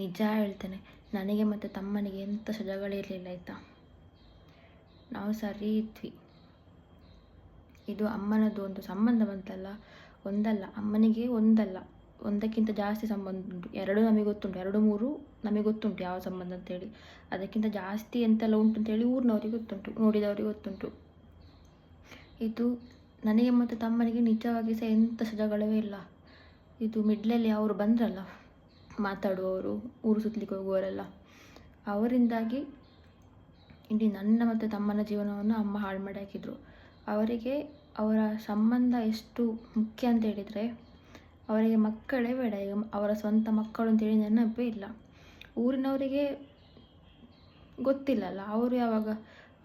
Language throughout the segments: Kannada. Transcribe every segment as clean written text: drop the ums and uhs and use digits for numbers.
ನಿಜ ಹೇಳ್ತೇನೆ, ನನಗೆ ಮತ್ತು ತಮ್ಮನಿಗೆ ಎಂಥ ಜಗಳಿರಲಿಲ್ಲ ಆಯಿತಾ. ನಾವು ಸರಿ ಇದ್ವಿ. ಇದು ಅಮ್ಮನದ್ದು ಒಂದು ಸಂಬಂಧ ಬಂತಲ್ಲ, ಒಂದಲ್ಲ ಅಮ್ಮನಿಗೆ ಒಂದಲ್ಲ, ಒಂದಕ್ಕಿಂತ ಜಾಸ್ತಿ ಸಂಬಂಧ ಉಂಟು. ಎರಡು ನಮಗೆ ಗೊತ್ತುಂಟು, 2-3 ನಮಗೆ ಗೊತ್ತುಂಟು ಯಾವ ಸಂಬಂಧ ಅಂತೇಳಿ. ಅದಕ್ಕಿಂತ ಜಾಸ್ತಿ ಎಂತೆಲ್ಲ ಉಂಟು ಅಂತೇಳಿ ಊರಿನವ್ರಿಗೆ ಗೊತ್ತುಂಟು, ನೋಡಿದವ್ರಿಗೆ ಗೊತ್ತುಂಟು. ಇದು ನನಗೆ ಮತ್ತು ತಮ್ಮನಿಗೆ ನಿಜವಾಗಿ ಸಹ ಎಂಥ ಜಗಳವೇ ಇಲ್ಲ. ಇದು ಮಿಡ್ಲಲ್ಲಿ ಅವರು ಬಂದ್ರಲ್ಲ ಮಾತಾಡುವವರು, ಊರು ಸುತ್ತಲಿಕ್ಕೆ ಹೋಗುವವರೆಲ್ಲ, ಅವರಿಂದಾಗಿ ಇಡೀ ನನ್ನ ಮತ್ತು ತಮ್ಮನ ಜೀವನವನ್ನು ಅಮ್ಮ ಹಾಳು ಮಾಡಿ ಹಾಕಿದರು. ಅವರಿಗೆ ಅವರ ಸಂಬಂಧ ಎಷ್ಟು ಮುಖ್ಯ ಅಂತ ಹೇಳಿದರೆ, ಅವರಿಗೆ ಮಕ್ಕಳೇ ಬೇಡ, ಈಗ ಅವರ ಸ್ವಂತ ಮಕ್ಕಳು ಅಂತೇಳಿ ನೆನಪೇ ಇಲ್ಲ. ಊರಿನವರಿಗೆ ಗೊತ್ತಿಲ್ಲಲ್ಲ, ಅವರು ಯಾವಾಗ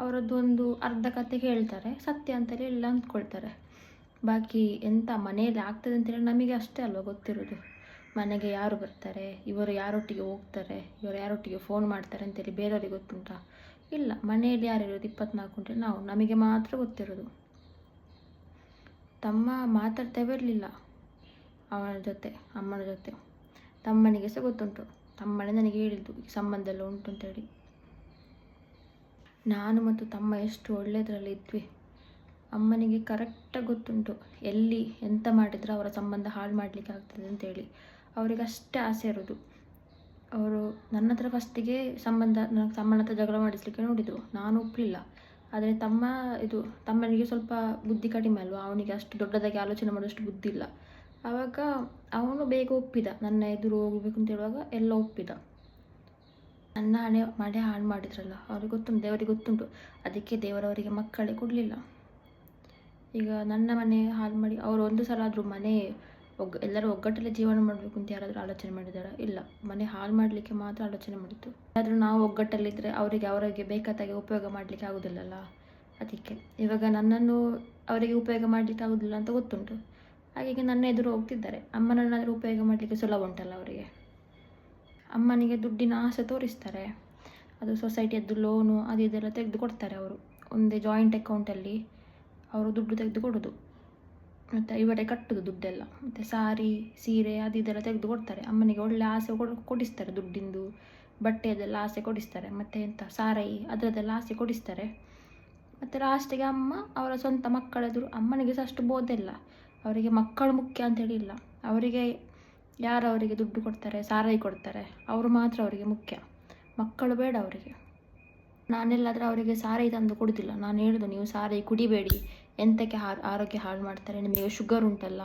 ಅವರದ್ದು ಒಂದು ಅರ್ಧ ಕತೆ ಹೇಳ್ತಾರೆ, ಸತ್ಯ ಅಂತೇಳಿ ಎಲ್ಲ ಅಂದ್ಕೊಳ್ತಾರೆ. ಬಾಕಿ ಎಂಥ ಮನೆಯಲ್ಲಿ ಆಗ್ತದೆ ಅಂತೇಳಿ ನಮಗೆ ಅಷ್ಟೇ ಅಲ್ವ ಗೊತ್ತಿರೋದು. ಮನೆಗೆ ಯಾರು ಬರ್ತಾರೆ, ಇವರು ಯಾರೊಟ್ಟಿಗೆ ಹೋಗ್ತಾರೆ, ಇವರು ಯಾರೊಟ್ಟಿಗೆ ಫೋನ್ ಮಾಡ್ತಾರೆ ಅಂತೇಳಿ ಬೇರೆಯವ್ರಿಗೆ ಗೊತ್ತುಂಟಾ? ಇಲ್ಲ. ಮನೆಯಲ್ಲಿ ಯಾರಿರೋದು 24 ಗಂಟೆ ನಾವು, ನಮಗೆ ಮಾತ್ರ ಗೊತ್ತಿರೋದು. ತಮ್ಮ ಮಾತಾಡ್ತೇ ಇರಲಿಲ್ಲ ಅವನ ಜೊತೆ, ಅಮ್ಮನ ಜೊತೆ. ತಮ್ಮನಿಗೆ ಸಹ ಗೊತ್ತುಂಟು, ತಮ್ಮನೇ ನನಗೆ ಹೇಳಿದ್ದು ಈ ಸಂಬಂಧ ಎಲ್ಲ ಉಂಟು ಅಂತೇಳಿ. ನಾನು ಮತ್ತು ತಮ್ಮ ಎಷ್ಟು ಒಳ್ಳೆಯದ್ರಲ್ಲಿ ಇದ್ವಿ. ಅಮ್ಮನಿಗೆ ಕರೆಕ್ಟಾಗಿ ಗೊತ್ತುಂಟು ಎಲ್ಲಿ ಎಂತ ಮಾಡಿದರೆ ಅವರ ಸಂಬಂಧ ಹಾಳು ಮಾಡಲಿಕ್ಕೆ ಆಗ್ತದೆ ಅಂತೇಳಿ. ಅವರಿಗೆ ಅಷ್ಟೇ ಆಸೆ ಇರೋದು. ಅವರು ನನ್ನ ಹತ್ರ ಫಸ್ಟಿಗೆ ನನಗೆ ತಮ್ಮನ ಹತ್ರ ಜಗಳ ಮಾಡಿಸಲಿಕ್ಕೆ ನೋಡಿದರು, ನಾನು ಒಪ್ಪಲಿಲ್ಲ. ಆದರೆ ತಮ್ಮನಿಗೆ ಸ್ವಲ್ಪ ಬುದ್ಧಿ ಕಡಿಮೆ ಅಲ್ವಾ, ಅವನಿಗೆ ಅಷ್ಟು ದೊಡ್ಡದಾಗಿ ಆಲೋಚನೆ ಮಾಡೋಷ್ಟು ಬುದ್ಧಿ ಇಲ್ಲ. ಆವಾಗ ಅವನು ಬೇಗ ಒಪ್ಪಿದ, ನನ್ನ ಎದುರು ಹೋಗಬೇಕು ಅಂತ ಹೇಳುವಾಗ ಎಲ್ಲ ಒಪ್ಪಿದ. ನನ್ನ ಮನೆ ಹಾಳು ಮಾಡಿದ್ರಲ್ಲ, ಅವ್ರಿಗೆ ಗೊತ್ತುಂಟು, ದೇವರಿಗೆ ಗೊತ್ತುಂಟು. ಅದಕ್ಕೆ ದೇವರವರಿಗೆ ಮಕ್ಕಳೇ ಕೊಡಲಿಲ್ಲ. ಈಗ ನನ್ನ ಮನೆ ಹಾಳು ಮಾಡಿ ಅವರು ಒಂದು ಸಲ ಆದರೂ ಎಲ್ಲರೂ ಒಗ್ಗಟ್ಟಲ್ಲಿ ಜೀವನ ಮಾಡಬೇಕು ಅಂತ ಯಾರಾದರೂ ಆಲೋಚನೆ ಮಾಡಿದಾರ? ಇಲ್ಲ. ಮನೆ ಹಾಳು ಮಾಡಲಿಕ್ಕೆ ಮಾತ್ರ ಆಲೋಚನೆ ಮಾಡಿತ್ತು. ಆದರೂ ನಾವು ಒಗ್ಗಟ್ಟಲ್ಲಿದ್ದರೆ ಅವರಿಗೆ ಬೇಕಾದಾಗೆ ಉಪಯೋಗ ಮಾಡಲಿಕ್ಕೆ ಆಗೋದಿಲ್ಲಲ್ಲ. ಅದಕ್ಕೆ ಇವಾಗ ನನ್ನನ್ನು ಅವರಿಗೆ ಉಪಯೋಗ ಮಾಡಲಿಕ್ಕೆ ಆಗೋದಿಲ್ಲ ಅಂತ ಗೊತ್ತುಂಟು, ಹಾಗಾಗಿ ನನ್ನ ಎದುರು ಹೋಗ್ತಿದ್ದಾರೆ. ಅಮ್ಮನನ್ನಾದರೂ ಉಪಯೋಗ ಮಾಡಲಿಕ್ಕೆ ಸುಲಭ ಉಂಟಲ್ಲ ಅವರಿಗೆ. ಅಮ್ಮನಿಗೆ ದುಡ್ಡಿನ ಆಸೆ ತೋರಿಸ್ತಾರೆ, ಅದು ಸೊಸೈಟಿಯದ್ದು ಲೋನು ಅದು ಇದೆಲ್ಲ ತೆಗೆದು ಕೊಡ್ತಾರೆ. ಅವರು ಒಂದೇ ಜಾಯಿಂಟ್ ಅಕೌಂಟಲ್ಲಿ ಅವರು ದುಡ್ಡು ತೆಗೆದು ಕೊಡೋದು, ಮತ್ತು ಇವರೇ ಕಟ್ಟೋದು ದುಡ್ಡೆಲ್ಲ. ಮತ್ತು ಸಾರಿ ಸೀರೆ ಅದು ಇದೆಲ್ಲ ತೆಗೆದು ಕೊಡ್ತಾರೆ. ಅಮ್ಮನಿಗೆ ಒಳ್ಳೆ ಆಸೆ ಕೊಡಿಸ್ತಾರೆ, ದುಡ್ಡಿಂದು ಬಟ್ಟೆಯದೆಲ್ಲ ಆಸೆ ಕೊಡಿಸ್ತಾರೆ. ಮತ್ತು ಎಂಥ ಸಾರಾಯಿ ಅದರದ್ದೆಲ್ಲ ಆಸೆ ಕೊಡಿಸ್ತಾರೆ. ಮತ್ತು ಲಾಸ್ಟಿಗೆ ಅಮ್ಮ ಅವರ ಸ್ವಂತ ಮಕ್ಕಳೆದುರು, ಅಮ್ಮನಿಗೆ ಸಹ ಅಷ್ಟು ಬೋಧ ಇಲ್ಲ, ಅವರಿಗೆ ಮಕ್ಕಳು ಮುಖ್ಯ ಅಂತೇಳಿ ಇಲ್ಲ. ಅವರಿಗೆ ಯಾರು ಅವರಿಗೆ ದುಡ್ಡು ಕೊಡ್ತಾರೆ, ಸಾರಾಯಿ ಕೊಡ್ತಾರೆ, ಅವರು ಮಾತ್ರ ಅವರಿಗೆ ಮುಖ್ಯ, ಮಕ್ಕಳು ಬೇಡ ಅವರಿಗೆ. ನಾನೆಲ್ಲಾದರೂ ಅವರಿಗೆ ಸಾರಾಯಿ ತಂದು ಕೊಡೋದಿಲ್ಲ. ನಾನು ಹೇಳೋದು, ನೀವು ಸಾರಾಯಿ ಕುಡಿಬೇಡಿ, ಎಂತಕ್ಕೆ ಆರೋಗ್ಯ ಹಾಳು ಮಾಡ್ತಾರೆ, ನಿಮಗೆ ಶುಗರ್ ಉಂಟಲ್ಲ,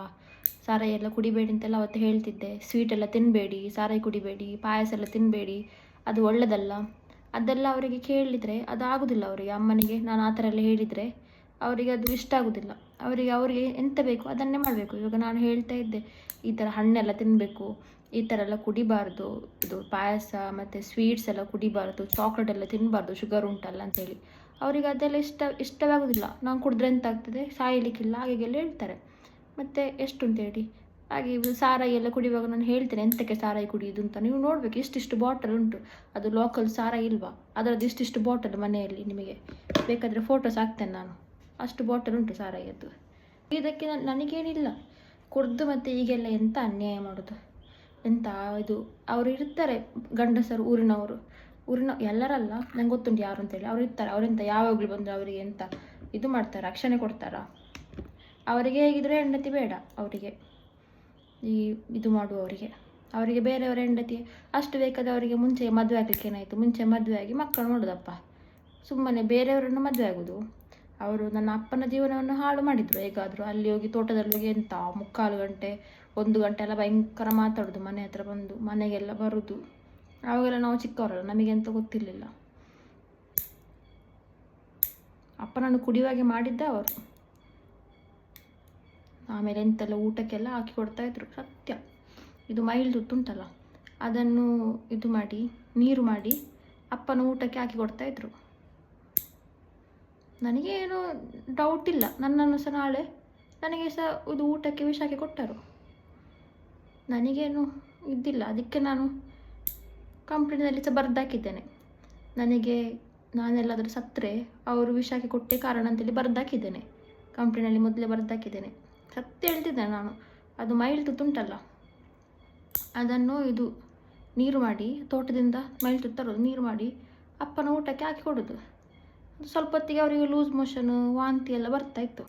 ಸಾರಾಯಿ ಎಲ್ಲ ಕುಡಿಬೇಡಿ ಅಂತೆಲ್ಲ ಅವತ್ತು ಹೇಳ್ತಿದ್ದೆ. ಸ್ವೀಟೆಲ್ಲ ತಿನ್ನಬೇಡಿ, ಸಾರಾಯಿ ಕುಡಿಬೇಡಿ, ಪಾಯಸ ಎಲ್ಲ ತಿನ್ನಬೇಡಿ, ಅದು ಒಳ್ಳೆಯದಲ್ಲ. ಅದೆಲ್ಲ ಅವರಿಗೆ ಕೇಳಿದರೆ ಅದು ಆಗೋದಿಲ್ಲ ಅವರಿಗೆ. ಅಮ್ಮನಿಗೆ ನಾನು ಆ ಥರ ಎಲ್ಲ ಹೇಳಿದರೆ ಅವರಿಗೆ ಅದು ಇಷ್ಟ ಆಗೋದಿಲ್ಲ. ಅವರಿಗೆ ಎಂತ ಬೇಕು ಅದನ್ನೇ ಮಾಡಬೇಕು. ಇವಾಗ ನಾನು ಹೇಳ್ತಾ ಇದ್ದೆ, ಈ ಥರ ಹಣ್ಣೆಲ್ಲ ತಿನ್ನಬೇಕು, ಈ ಥರ ಎಲ್ಲ ಕುಡಿಬಾರ್ದು, ಇದು ಪಾಯಸ ಮತ್ತು ಸ್ವೀಟ್ಸ್ ಎಲ್ಲ ಕುಡಿಬಾರ್ದು, ಚಾಕ್ಲೇಟ್ ಎಲ್ಲ ತಿನ್ನಬಾರ್ದು, ಶುಗರ್ ಉಂಟಲ್ಲ ಅಂತೇಳಿ. ಅವರಿಗೆ ಅದೆಲ್ಲ ಇಷ್ಟವಾಗೋದಿಲ್ಲ. ನಾನು ಕುಡಿದ್ರೆ ಎಂತ ಆಗ್ತದೆ, ಸಾಯಲಿಕ್ಕಿಲ್ಲ ಹಾಗೆಲ್ಲ ಹೇಳ್ತಾರೆ. ಮತ್ತು ಎಷ್ಟು ಅಂತೇಳಿ ಹಾಗೆ ಸಾರಾಯಿ ಎಲ್ಲ ಕುಡಿಯುವಾಗ ನಾನು ಹೇಳ್ತೇನೆ, ಎಂತಕ್ಕೆ ಸಾರಾಯಿ ಕುಡಿಯೋದು ಅಂತ. ನೀವು ನೋಡಬೇಕು, ಇಷ್ಟಿಷ್ಟು ಬಾಟಲ್ ಉಂಟು, ಅದು ಲೋಕಲ್ ಸಾರಾಯಿ ಇಲ್ವಾ, ಅದರದ್ದು ಇಷ್ಟಿಷ್ಟು ಬಾಟಲ್ ಮನೆಯಲ್ಲಿ, ನಿಮಗೆ ಬೇಕಾದರೆ ಫೋಟೋಸ್ ಹಾಕ್ತೇನೆ ನಾನು. ಅಷ್ಟು ಬಾಟಲ್ ಉಂಟು ಸಾರಾಯಿಯದ್ದು. ಇದಕ್ಕೆ ನನಗೇನಿಲ್ಲ, ಕುಡ್ದು ಮತ್ತು ಈಗೆಲ್ಲ ಎಂತ ಅನ್ಯಾಯ ಮಾಡೋದು, ಎಂತ ಇದು. ಅವರು ಇರ್ತಾರೆ ಗಂಡಸರು, ಊರಿನ ಎಲ್ಲರಲ್ಲ, ನಂಗೆ ಗೊತ್ತುಂಟು ಯಾರು ಅಂತೇಳಿ. ಅವ್ರು ಇರ್ತಾರೆ, ಅವರೆಂತ ಯಾವಾಗಲೂ ಬಂದು ಅವರಿಗೆ ಎಂತ ಇದು ಮಾಡ್ತಾರೆ, ರಕ್ಷಣೆ ಕೊಡ್ತಾರಾ? ಅವರಿಗೆ ಹೇಗಿದ್ರೆ ಹೆಂಡತಿ ಬೇಡ ಅವರಿಗೆ, ಇದು ಅವರಿಗೆ ಬೇರೆಯವರ ಹೆಂಡತಿ ಅಷ್ಟು ಬೇಕಾದ್ರೆ ಅವರಿಗೆ ಮುಂಚೆ ಮದುವೆ ಆಗಲಿಕ್ಕೆ ಏನಾಯಿತು, ಮುಂಚೆ ಮದುವೆ ಆಗಿ ಮಕ್ಕಳು ನೋಡೋದಪ್ಪ, ಸುಮ್ಮನೆ ಬೇರೆಯವರನ್ನು ಮದುವೆ ಆಗೋದು. ಅವರು ನನ್ನ ಅಪ್ಪನ ಜೀವನವನ್ನು ಹಾಳು ಮಾಡಿದರು. ಹೇಗಾದರೂ ಅಲ್ಲಿ ಹೋಗಿ ತೋಟದಲ್ಲಿ ಹೋಗಿ ಎಂತ 3/4 ಗಂಟೆ 1 ಗಂಟೆ ಎಲ್ಲ ಭಯಂಕರ ಮಾತಾಡೋದು, ಮನೆ ಹತ್ರ ಬಂದು ಮನೆಗೆಲ್ಲ ಬರೋದು. ಅವಾಗೆಲ್ಲ ನಾವು ಚಿಕ್ಕವರಲ್ಲ, ನಮಗೆಂತ ಗೊತ್ತಿರಲಿಲ್ಲ. ಅಪ್ಪನನ್ನು ಕುಡಿಯುವಾಗೆ ಮಾಡಿದ್ದ ಅವರು. ಆಮೇಲೆ ಎಂತೆಲ್ಲ ಊಟಕ್ಕೆಲ್ಲ ಹಾಕಿ ಕೊಡ್ತಾಯಿದ್ರು. ಸತ್ಯ, ಇದು ಮೈಲ್ ತುತ್ತುಂಟಲ್ಲ, ಅದನ್ನು ಇದು ಮಾಡಿ ನೀರು ಮಾಡಿ ಅಪ್ಪನ ಊಟಕ್ಕೆ ಹಾಕಿ ಕೊಡ್ತಾಯಿದ್ರು. ನನಗೆ ಏನೂ ಡೌಟ್ ಇಲ್ಲ, ನನ್ನನ್ನು ಸಹ ನಾಳೆ ನನಗೆ ಸಹ ಇದು ಊಟಕ್ಕೆ ವಿಷ ಹಾಕಿ ಕೊಟ್ಟರು, ನನಗೇನು ಇದ್ದಿಲ್ಲ. ಅದಕ್ಕೆ ನಾನು ಕಂಪ್ಲೇಂಟ್ನಲ್ಲಿ ಸಹ ಬರೆದಾಕಿದ್ದೇನೆ, ನಾನೆಲ್ಲಾದರೂ ಸತ್ತರೆ ಅವರು ವಿಷ ಹಾಕಿ ಕೊಟ್ಟೆ ಕಾರಣ ಅಂತೇಳಿ ಬರೆದಾಕಿದ್ದೇನೆ, ಕಂಪ್ಲೇಂಟ್ನಲ್ಲಿ ಮೊದಲೇ ಬರೆದಾಕಿದ್ದೇನೆ. ಸತ್ಯ ಹೇಳ್ತಿದ್ದೇನೆ ನಾನು. ಅದು ಮೈಲ್ ತುತ್ತುಂಟಲ್ಲ, ಅದನ್ನು ನೀರು ಮಾಡಿ ತೋಟದಿಂದ ಮೈಲ್ತು ತರೋದು, ನೀರು ಮಾಡಿ ಅಪ್ಪನ ಊಟಕ್ಕೆ ಹಾಕಿ ಕೊಡೋದು. ಸ್ವಲ್ಪ ಹೊತ್ತಿಗೆ ಅವರಿಗೆ ಲೂಸ್ ಮೋಷನು ವಾಂತಿ ಎಲ್ಲ ಬರ್ತಾಯಿತ್ತು.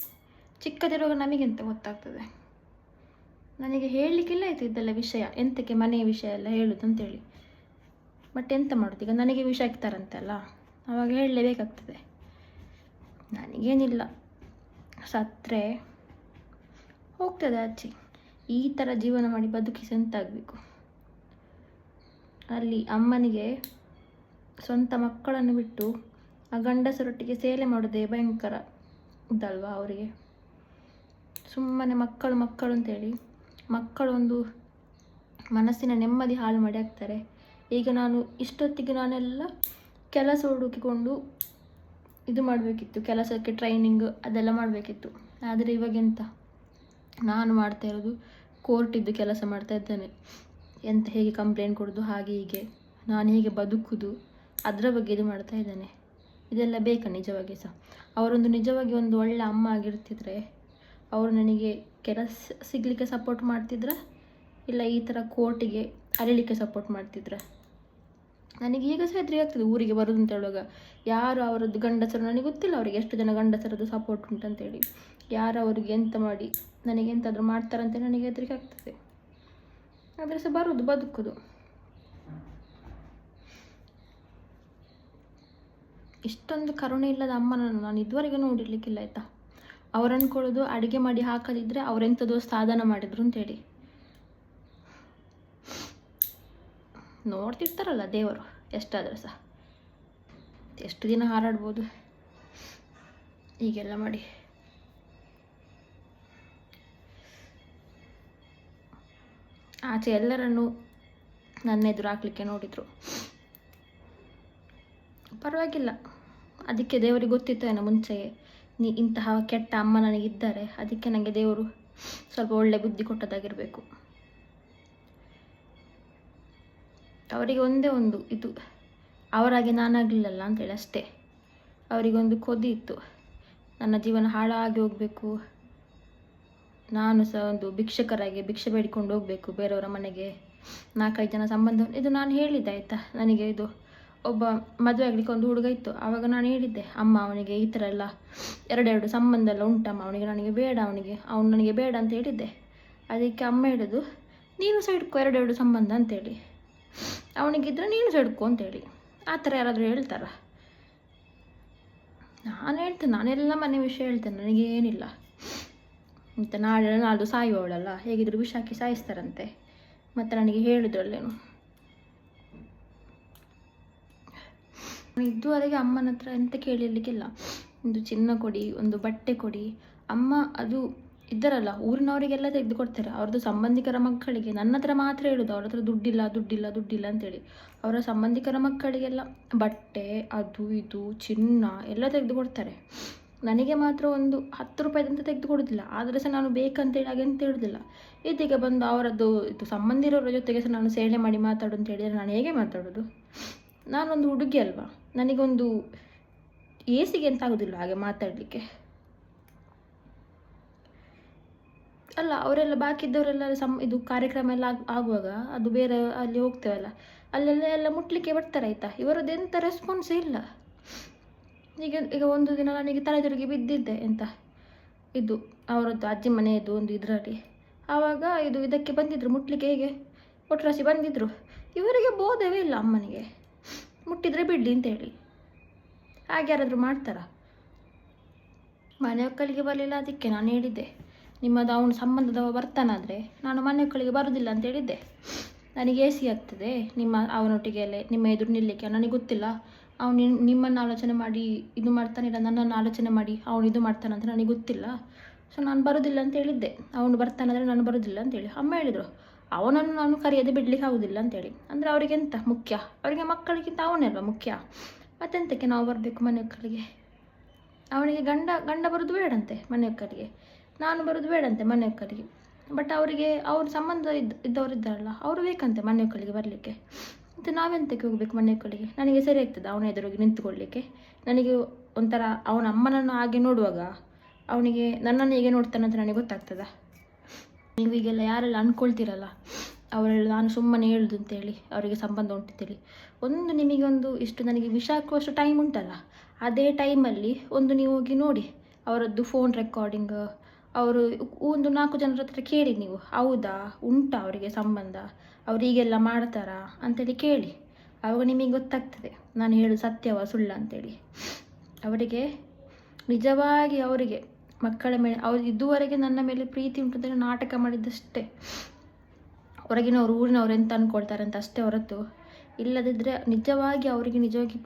ಚಿಕ್ಕದಿರುವಾಗ ನಮಗೆಂತ ಗೊತ್ತಾಗ್ತದೆ. ನನಗೆ ಹೇಳಲಿಕ್ಕಿಲ್ಲ ಆಯಿತು ಇದೆಲ್ಲ ವಿಷಯ, ಎಂತಕ್ಕೆ ಮನೆಯ ವಿಷಯ ಎಲ್ಲ ಹೇಳೋದು ಅಂತೇಳಿ. ಬಟ್ ಎಂತ ಮಾಡೋದು, ಈಗ ನನಗೆ ವಿಷ ಆಗ್ತಾರಂತೆಲ್ಲ, ಆವಾಗ ಹೇಳಲೇಬೇಕಾಗ್ತದೆ. ನನಗೇನಿಲ್ಲ, ಸತ್ತರೆ ಹೋಗ್ತದೆ ಆಚೆ. ಈ ಥರ ಜೀವನ ಮಾಡಿ ಬದುಕಿಸಿ ಎಂತಾಗಬೇಕು. ಅಲ್ಲಿ ಅಮ್ಮನಿಗೆ ಸ್ವಂತ ಮಕ್ಕಳನ್ನು ಬಿಟ್ಟು ಆ ಗಂಡಸರೊಟ್ಟಿಗೆ ಸೇಲೆ ಮಾಡೋದೇ ಭಯಂಕರ ಇದಲ್ವಾ ಅವರಿಗೆ. ಸುಮ್ಮನೆ ಮಕ್ಕಳು ಅಂತೇಳಿ ಮಕ್ಕಳು ಒಂದು ಮನಸ್ಸಿನ ನೆಮ್ಮದಿ ಹಾಳು ಮಾಡಿ ಹಾಕ್ತಾರೆ. ಈಗ ನಾನು ಇಷ್ಟೊತ್ತಿಗೆ ನಾನೆಲ್ಲ ಕೆಲಸ ಹುಡುಕಿಕೊಂಡು ಇದು ಮಾಡಬೇಕಿತ್ತು, ಕೆಲಸಕ್ಕೆ ಟ್ರೈನಿಂಗ್ ಅದೆಲ್ಲ ಮಾಡಬೇಕಿತ್ತು. ಆದರೆ ಇವಾಗೆಂತ, ನಾನು ಮಾಡ್ತಾ ಇರೋದು ಕೋರ್ಟಿದ್ದು ಕೆಲಸ ಮಾಡ್ತಾ ಇದ್ದೇನೆ. ಎಂತ ಹೇಗೆ ಕಂಪ್ಲೇಂಟ್ ಕೊಡೋದು, ಹಾಗೆ ಹೀಗೆ ನಾನು ಹೇಗೆ ಬದುಕುದು ಅದರ ಬಗ್ಗೆ ಇದು ಮಾಡ್ತಾ ಇದ್ದೇನೆ. ಇದೆಲ್ಲ ಬೇಕಾ ನಿಜವಾಗಿ ಸಹ? ಅವರೊಂದು ನಿಜವಾಗಿ ಒಂದು ಒಳ್ಳೆ ಅಮ್ಮ ಆಗಿರ್ತಿದ್ರೆ ಅವರು ನನಗೆ ಕೆಲಸ ಸಿಗಲಿಕ್ಕೆ ಸಪೋರ್ಟ್ ಮಾಡ್ತಿದ್ರ, ಇಲ್ಲ ಈ ಥರ ಕೋರ್ಟಿಗೆ ಅರಿಲಿಕ್ಕೆ ಸಪೋರ್ಟ್ ಮಾಡ್ತಿದ್ರ? ನನಗೆ ಈಗ ಸಹ ಹೆದರಿಕೆ ಆಗ್ತದೆ ಊರಿಗೆ ಬರೋದು ಅಂತ ಹೇಳುವಾಗ. ಯಾರು ಅವರದ್ದು ಗಂಡಸರು ನನಗೆ ಗೊತ್ತಿಲ್ಲ, ಅವರಿಗೆ ಎಷ್ಟು ಜನ ಗಂಡಸರದ್ದು ಸಪೋರ್ಟ್ ಉಂಟಂತೇಳಿ. ಯಾರು ಅವರಿಗೆ ಎಂತ ಮಾಡಿ ನನಗೆ ಎಂತಾದರೂ ಮಾಡ್ತಾರಂತೆ ನನಗೆ ಹೆದರಿಕೆ ಆಗ್ತದೆ. ಆದರೆ ಸಹ ಬರೋದು ಬದುಕೋದು. ಇಷ್ಟೊಂದು ಕರುಣೆ ಇಲ್ಲದ ಅಮ್ಮನನ್ನು ನಾನು ಇದುವರೆಗೆ ನೋಡಿರ್ಲಿಕ್ಕಿಲ್ಲ ಆಯಿತಾ. ಅವ್ರು ಅಂದ್ಕೊಳ್ಳೋದು ಅಡುಗೆ ಮಾಡಿ ಹಾಕದಿದ್ದರೆ ಅವರೆಂಥದೋ ಸಾಧನ ಮಾಡಿದ್ರು ಅಂತೇಳಿ. ನೋಡ್ತಿರ್ತಾರಲ್ಲ ದೇವರು, ಎಷ್ಟಾದರೂ ಸಹ ಎಷ್ಟು ದಿನ ಹಾರಾಡ್ಬೋದು ಹೀಗೆಲ್ಲ ಮಾಡಿ. ಆಚೆ ಎಲ್ಲರನ್ನು ನನ್ನ ಎದುರು ಹಾಕ್ಲಿಕ್ಕೆ ನೋಡಿದರು, ಪರವಾಗಿಲ್ಲ. ಅದಕ್ಕೆ ದೇವರಿಗೆ ಗೊತ್ತಿತ್ತು ಏನೋ ಮುಂಚೆಯೇ ಇಂತಹ ಕೆಟ್ಟ ಅಮ್ಮ ನನಗಿದ್ದಾರೆ, ಅದಕ್ಕೆ ನನಗೆ ದೇವರು ಸ್ವಲ್ಪ ಒಳ್ಳೆ ಬುದ್ಧಿ ಕೊಟ್ಟದಾಗಿರಬೇಕು. ಅವರಿಗೆ ಒಂದೇ ಒಂದು ಇದು, ಅವರಾಗಿ ನಾನಾಗಲಿಲ್ಲಲ್ಲ ಅಂತೇಳಿ ಅಷ್ಟೇ. ಅವರಿಗೊಂದು ಕೊದಿ ಇತ್ತು, ನನ್ನ ಜೀವನ ಹಾಳಾಗಿ ಹೋಗಬೇಕು, ನಾನು ಸಹ ಒಂದು ಭಿಕ್ಷಕರಾಗಿ ಭಿಕ್ಷೆ ಬೇಡಿಕೊಂಡು ಹೋಗಬೇಕು ಬೇರೆಯವರ ಮನೆಗೆ, 4-5 ಜನ ಸಂಬಂಧ. ಇದು ನಾನು ಹೇಳಿದ್ದೆ ಆಯಿತಾ. ನನಗೆ ಇದು ಒಬ್ಬ ಮದುವೆ ಆಗಲಿಕ್ಕೆ ಒಂದು ಹುಡುಗ ಇತ್ತು. ಆವಾಗ ನಾನು ಹೇಳಿದ್ದೆ, ಅಮ್ಮ ಅವನಿಗೆ ಈ ಥರ ಎಲ್ಲ 2 ಸಂಬಂಧ ಎಲ್ಲ ಉಂಟಮ್ಮ, ಅವನಿಗೆ ನನಗೆ ಬೇಡ, ಅವನು ನನಗೆ ಬೇಡ ಅಂತ ಹೇಳಿದ್ದೆ. ಅದಕ್ಕೆ ಅಮ್ಮ ಹೇಳಿದ್ದು, ನೀನು ಸಹ ಇಟ್ಕೋ 2 ಸಂಬಂಧ ಅಂತೇಳಿ, ಅವನಿಗಿದ್ರೆ ನೀನು ಸಹ ಇಟ್ಕೋ ಅಂತೇಳಿ. ಆ ಥರ ಯಾರಾದರೂ ಹೇಳ್ತಾರ? ನಾನು ಹೇಳ್ತೇನೆ, ನಾನೆಲ್ಲ ಮನೆ ವಿಷಯ ಹೇಳ್ತೇನೆ, ನನಗೇನಿಲ್ಲ ಅಂತ. ನಾಳೆ ಸಾಯುವವಳಲ್ಲ, ಹೇಗಿದ್ರು ವಿಷ ಹಾಕಿ ಸಾಯಿಸ್ತಾರಂತೆ. ಮತ್ತು ನನಗೆ ಹೇಳಿದ್ರಲ್ಲೇನು. ಇದುವರೆಗೆ ಅಮ್ಮನ ಹತ್ರ ಎಂತ ಕೇಳಿರ್ಲಿಕ್ಕಿಲ್ಲ. ಒಂದು ಚಿನ್ನ ಕೊಡಿ, ಒಂದು ಬಟ್ಟೆ ಕೊಡಿ. ಅಮ್ಮ ಅದು ಇದ್ದಾರಲ್ಲ ಊರಿನವರಿಗೆಲ್ಲ ತೆಗೆದು ಕೊಡ್ತಾರೆ, ಅವ್ರದ್ದು ಸಂಬಂಧಿಕರ ಮಕ್ಕಳಿಗೆ. ನನ್ನ ಹತ್ರ ಮಾತ್ರ ಹೇಳೋದು ಅವ್ರ ಹತ್ರ ದುಡ್ಡಿಲ್ಲ ಅಂತೇಳಿ. ಅವರ ಸಂಬಂಧಿಕರ ಮಕ್ಕಳಿಗೆಲ್ಲ ಬಟ್ಟೆ, ಅದು ಇದು ಚಿನ್ನ ಎಲ್ಲ ತೆಗೆದು ಕೊಡ್ತಾರೆ. ನನಗೆ ಮಾತ್ರ ಒಂದು 10 ರೂಪಾಯಿದಂತ ತೆಗೆದು ಕೊಡೋದಿಲ್ಲ. ಆದರೆ ಸಹ ನಾನು ಬೇಕಂತೇಳಿ ಹಾಗೆ ಅಂತ ಹೇಳೋದಿಲ್ಲ. ಇದೀಗ ಬಂದು ಅವರದ್ದು ಇದು ಸಂಬಂಧಿರೋರ ಜೊತೆಗೆ ಸಹ ನಾನು ಸೇಲೆ ಮಾಡಿ ಮಾತಾಡು ಅಂತ ಹೇಳಿದರೆ ನಾನು ಹೇಗೆ ಮಾತಾಡೋದು? ನಾನೊಂದು ಹುಡುಗಿ ಅಲ್ವಾ, ನನಗೊಂದು ಏಸಿಗೆ ಅಂತ ಆಗೋದಿಲ್ಲ ಹಾಗೆ ಮಾತಾಡಲಿಕ್ಕೆ ಅಲ್ಲ. ಅವರೆಲ್ಲ ಬಾಕಿ ಇದ್ದವರೆಲ್ಲ ಇದು ಕಾರ್ಯಕ್ರಮ ಎಲ್ಲ ಆಗುವಾಗ ಅದು ಬೇರೆ ಅಲ್ಲಿ ಹೋಗ್ತೇವಲ್ಲ, ಎಲ್ಲ ಮುಟ್ಲಿಕ್ಕೆ ಬರ್ತಾರೆ ಆಯಿತಾ. ಇವರದ್ದು ಎಂಥ ರೆಸ್ಪಾನ್ಸೇ ಇಲ್ಲ. ಈಗ ಒಂದು ದಿನ ನನಗೆ ತಲೆತಿರುಗಿ ಬಿದ್ದಿದ್ದೆ ಎಂತ ಇದು ಅವರದ್ದು ಅಜ್ಜಿ ಮನೆಯದು ಒಂದು ಇದರಲ್ಲಿ. ಆವಾಗ ಇದಕ್ಕೆ ಬಂದಿದ್ದರು ಮುಟ್ಲಿಕ್ಕೆ, ಹೇಗೆ ಒಟ್ರಾಸಿ ಬಂದಿದ್ದರು. ಇವರಿಗೆ ಬೋಧವೇ ಇಲ್ಲ ಅಮ್ಮನಿಗೆ, ಮುಟ್ಟಿದರೆ ಬಿಡ್ಲಿ ಅಂತೇಳಿ. ಹಾಗೆ ಯಾರಾದರೂ ಮಾಡ್ತಾರಾ? ಮನೆ ಒಕ್ಕಲಿಗೆ ಬರಲಿಲ್ಲ. ಅದಕ್ಕೆ ನಾನು ಹೇಳಿದ್ದೆ, ನಿಮ್ಮದು ಅವನು ಸಂಬಂಧದವ ಬರ್ತಾನಾದರೆ ನಾನು ಮನೆ ಒಕ್ಕಲಿಗೆ ಬರೋದಿಲ್ಲ ಅಂತ ಹೇಳಿದ್ದೆ. ನನಗೆ ಎಸಿ ಆಗ್ತದೆ ಅವನೊಟ್ಟಿಗೆ ನಿಮ್ಮ ಎದುರು ನಿಲ್ಲಲಿಕ್ಕೆ. ನನಗೆ ಗೊತ್ತಿಲ್ಲ ಅವನು ನಿಮ್ಮನ್ನು ಆಲೋಚನೆ ಮಾಡಿ ಇದು ಮಾಡ್ತಾನಿಲ್ಲ, ನನ್ನನ್ನು ಆಲೋಚನೆ ಮಾಡಿ ಅವನು ಇದು ಮಾಡ್ತಾನಂತ ನನಗೆ ಗೊತ್ತಿಲ್ಲ. ಸೊ ನಾನು ಬರೋದಿಲ್ಲ ಅಂತ ಹೇಳಿದ್ದೆ. ಅವನು ಬರ್ತಾನಂದರೆ ನಾನು ಬರೋದಿಲ್ಲ ಅಂತೇಳಿ. ಅಮ್ಮ ಹೇಳಿದರು, ಅವನನ್ನು ನಾನು ಕರೆಯದೆ ಬಿಡಲಿಕ್ಕೆ ಆಗೋದಿಲ್ಲ ಅಂತೇಳಿ. ಅಂದರೆ ಅವರಿಗೆ ಎಂತ ಮುಖ್ಯ? ಅವರಿಗೆ ಮಕ್ಕಳಿಗಿಂತ ಅವನೆಲ್ಲ ಮುಖ್ಯ. ಮತ್ತೆಂತಕ್ಕೆ ನಾವು ಬರಬೇಕು ಮನೆ ಒಕ್ಕಲಿಗೆ? ಅವನಿಗೆ ಗಂಡ ಬರೋದು ಬೇಡಂತೆ ಮನೆ ಒಕ್ಕಲಿಗೆ, ನಾನು ಬರೋದು ಬೇಡಂತೆ ಮನೆ ಒಕ್ಕಲಿಗೆ. ಬಟ್ ಅವರಿಗೆ ಅವ್ರ ಸಂಬಂಧ ಇದ್ದವರು ಇದ್ದಾರಲ್ಲ, ಅವರು ಬೇಕಂತೆ ಮನೆ ಒಕ್ಕಲಿಗೆ ಬರಲಿಕ್ಕೆ. ಮತ್ತು ನಾವೆಂತಕ್ಕೆ ಹೋಗಬೇಕು ಮನೆ ಒಕ್ಕಲಿಗೆ? ನನಗೆ ಸರಿ ಆಗ್ತದೆ ಅವನ ಎದುರಿಗೆ ನಿಂತುಕೊಳ್ಳಲಿಕ್ಕೆ? ನನಗೆ ಒಂಥರ ಅವನ ಅಮ್ಮನನ್ನು ಹಾಗೆ ನೋಡುವಾಗ ಅವನಿಗೆ ನನ್ನನ್ನು ಹೇಗೆ ನೋಡ್ತಾನಂತ ನನಗೆ ಗೊತ್ತಾಗ್ತದ? ನೀವು ಈಗೆಲ್ಲ ಯಾರೆಲ್ಲ ಅಂದ್ಕೊಳ್ತೀರಲ್ಲ ಅವರೆಲ್ಲ ನಾನು ಸುಮ್ಮನೆ ಹೇಳುದು ಅಂತೇಳಿ ಅವರಿಗೆ ಸಂಬಂಧ ಉಂಟಂತೇಳಿ. ಒಂದು ನಿಮಗೆ ಒಂದು ಇಷ್ಟು ನನಗೆ ವಿಷ ಹಾಕುವಷ್ಟು ಟೈಮ್ ಉಂಟಲ್ಲ, ಅದೇ ಟೈಮಲ್ಲಿ ಒಂದು ನೀವು ಹೋಗಿ ನೋಡಿ ಅವರದ್ದು ಫೋನ್ ರೆಕಾರ್ಡಿಂಗ್. ಅವರು ಒಂದು 4 ಜನರ ಹತ್ರ ಕೇಳಿ ನೀವು, ಹೌದಾ ಉಂಟಾ ಅವರಿಗೆ ಸಂಬಂಧ, ಅವ್ರು ಹೀಗೆಲ್ಲ ಮಾಡ್ತಾರಾ ಅಂತೇಳಿ ಕೇಳಿ. ಆವಾಗ ನಿಮಗೆ ಗೊತ್ತಾಗ್ತದೆ ನಾನು ಹೇಳೋದು ಸತ್ಯವ ಸುಳ್ಳ ಅಂತೇಳಿ. ಅವರಿಗೆ ನಿಜವಾಗಿ ಅವರಿಗೆ ಮಕ್ಕಳ ಮೇಲೆ ಅವ್ರು ಇದುವರೆಗೆ ನನ್ನ ಮೇಲೆ ಪ್ರೀತಿ ಉಂಟು ಅಂತೇಳಿ ನಾಟಕ ಮಾಡಿದ್ದಷ್ಟೇ. ಹೊರಗಿನವರು ಊರಿನವ್ರು ಎಂತ ಅಂದ್ಕೊಳ್ತಾರೆ ಅಂತ ಅಷ್ಟೇ ಹೊರತು, ಇಲ್ಲದಿದ್ದರೆ ನಿಜವಾಗಿ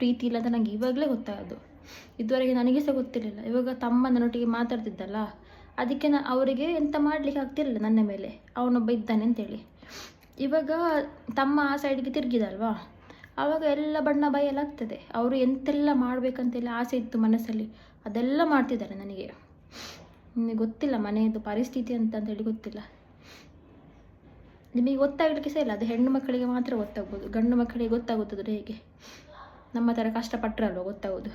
ಪ್ರೀತಿ ಇಲ್ಲ ಅಂತ ನನಗೆ ಇವಾಗಲೇ ಗೊತ್ತಾಗೋದು. ಇದುವರೆಗೆ ನನಗೆ ಸಹ ಗೊತ್ತಿರಲಿಲ್ಲ. ಇವಾಗ ತಮ್ಮನೊಟ್ಟಿಗೆ ಮಾತಾಡ್ತಿದ್ದಲ್ಲ, ಅದಕ್ಕೆ ಅವರಿಗೆ ಎಂತ ಮಾಡಲಿಕ್ಕೆ ಆಗ್ತಿರಲಿಲ್ಲ ನನ್ನ ಮೇಲೆ, ಅವನೊಬ್ಬ ಇದ್ದಾನೆ ಅಂತೇಳಿ. ಇವಾಗ ತಮ್ಮ ಆ ಸೈಡಿಗೆ ತಿರುಗಿದಲ್ವಾ, ಆವಾಗ ಎಲ್ಲ ಬಣ್ಣ ಬಯಲಾಗ್ತದೆ. ಅವರು ಎಂತೆಲ್ಲ ಮಾಡಬೇಕಂತೆಲ್ಲ ಆಸೆ ಇತ್ತು ಮನಸ್ಸಲ್ಲಿ, ಅದೆಲ್ಲ ಮಾಡ್ತಿದ್ದಾರೆ ನನಗೆ. ನಿಮಗೆ ಗೊತ್ತಿಲ್ಲ ಮನೆಯದು ಪರಿಸ್ಥಿತಿ ಅಂತೇಳಿ ಗೊತ್ತಿಲ್ಲ. ನಿಮಗೆ ಗೊತ್ತಾಗಲಿಕ್ಕೆ ಸಹ ಇಲ್ಲ, ಅದು ಹೆಣ್ಣು ಮಕ್ಕಳಿಗೆ ಮಾತ್ರ ಗೊತ್ತಾಗ್ಬೋದು. ಗಂಡು ಮಕ್ಕಳಿಗೆ ಗೊತ್ತಾಗುತ್ತದೆ ಹೇಗೆ, ನಮ್ಮ ಥರ ಕಷ್ಟಪಟ್ಟರಲ್ವ ಗೊತ್ತಾಗೋದು.